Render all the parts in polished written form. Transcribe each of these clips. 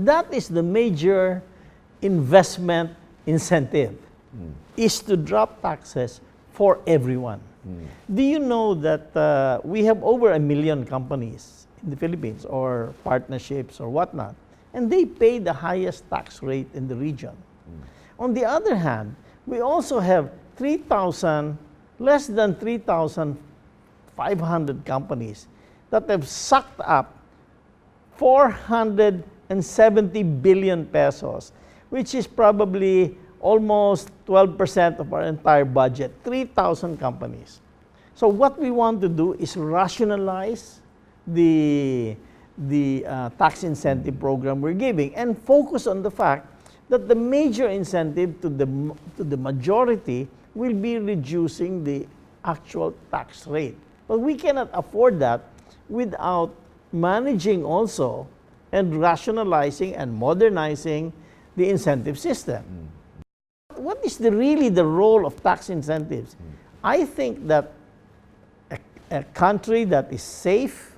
that is the major investment incentive, is to drop taxes for everyone. Do you know that we have over 1 million companies in the Philippines, or partnerships or whatnot, and they pay the highest tax rate in the region. On the other hand, we also have less than 3,500 companies that have sucked up 470 billion pesos, which is probably almost 12% of our entire budget, 3,000 companies. So what we want to do is rationalize the tax incentive program we're giving and focus on the fact that the major incentive to the majority will be reducing the actual tax rate. But we cannot afford that without managing also and rationalizing and modernizing the incentive system. What is really the role of tax incentives? I think that a country that is safe,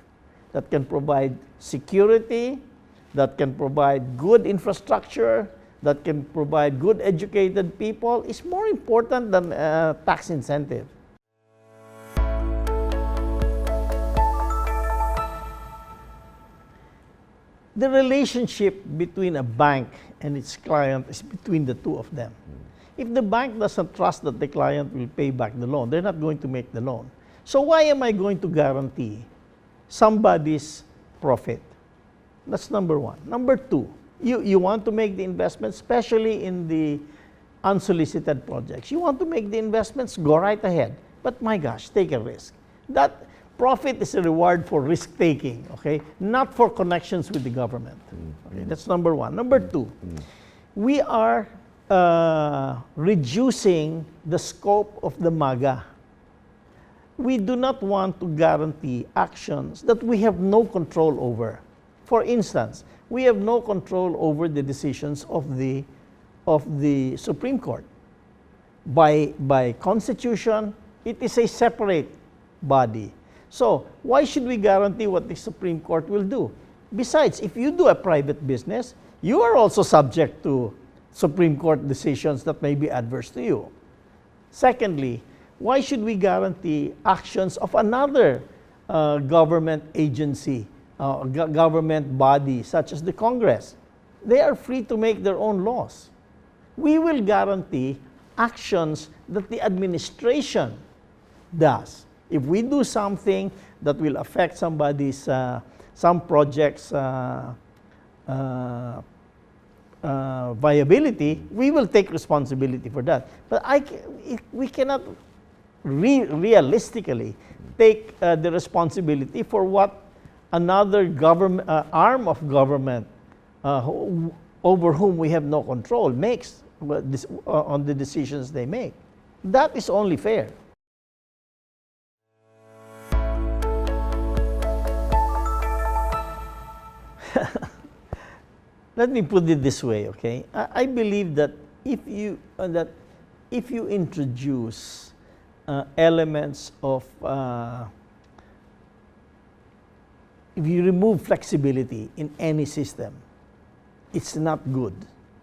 that can provide security, that can provide good infrastructure, that can provide good educated people is more important than tax incentive. The relationship between a bank and its client is between the two of them. If the bank doesn't trust that the client will pay back the loan, they're not going to make the loan. So why am I going to guarantee somebody's profit? That's number one. Number two, you want to make the investment, especially in the unsolicited projects. You want to make the investments, go right ahead. But my gosh, take a risk. That profit is a reward for risk-taking, okay? Not for connections with the government. Okay, that's number one. Number two, we are reducing the scope of the MAGA. We do not want to guarantee actions that we have no control over. For instance, we have no control over the decisions of the Supreme Court. By constitution, it is a separate body. So why should we guarantee what the Supreme Court will do? Besides, if you do a private business, you are also subject to Supreme Court decisions that may be adverse to you. Secondly, why should we guarantee actions of another government agency, government body, such as the Congress? They are free to make their own laws. We will guarantee actions that the administration does. If we do something that will affect somebody's, some project's viability, we will take responsibility for that. But we cannot realistically take the responsibility for what another government, arm of government over whom we have no control makes on the decisions they make. That is only fair. Let me put it this way, okay? I believe that if you introduce elements of if you remove flexibility in any system, it's not good.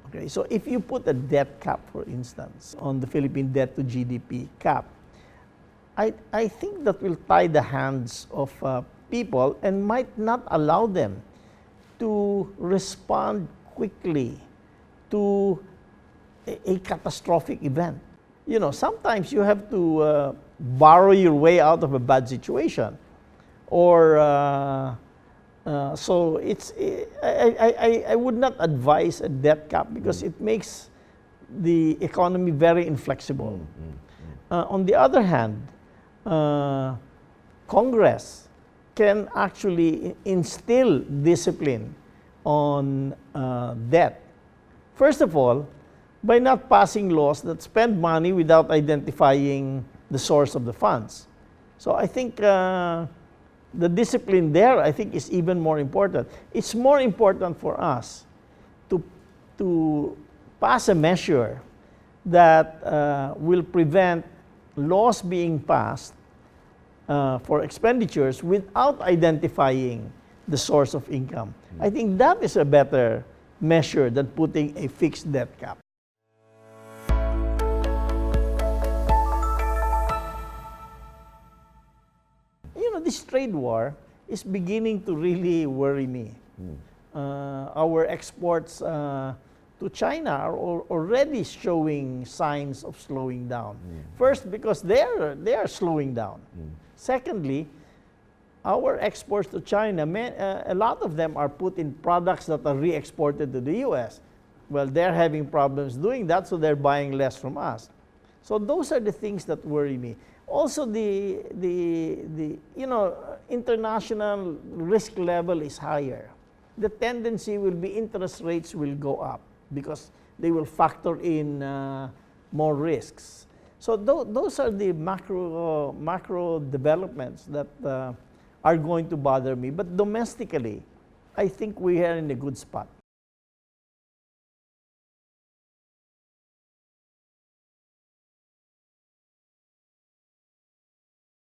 Okay, so if you put a debt cap, for instance, on the Philippine debt to GDP cap, I think that will tie the hands of people and might not allow them to respond quickly to a catastrophic event. You know, sometimes you have to borrow your way out of a bad situation, or so it's. I would not advise a debt cap because it makes the economy very inflexible. On the other hand, Congress can actually instill discipline on debt. First of all, by not passing laws that spend money without identifying the source of the funds. So I think the discipline there, I think, is even more important. It's more important for us to pass a measure that will prevent laws being passed for expenditures without identifying the source of income. I think that is a better measure than putting a fixed debt cap. You know, this trade war is beginning to really worry me. Our exports to China are already showing signs of slowing down. First, because they are slowing down. Secondly, our exports to China, a lot of them are put in products that are re-exported to the U.S. Well, they're having problems doing that, so they're buying less from us. So those are the things that worry me. Also, the you know, international risk level is higher. The tendency will be interest rates will go up because they will factor in more risks. So those are the macro developments that are going to bother me. But domestically, I think we are in a good spot.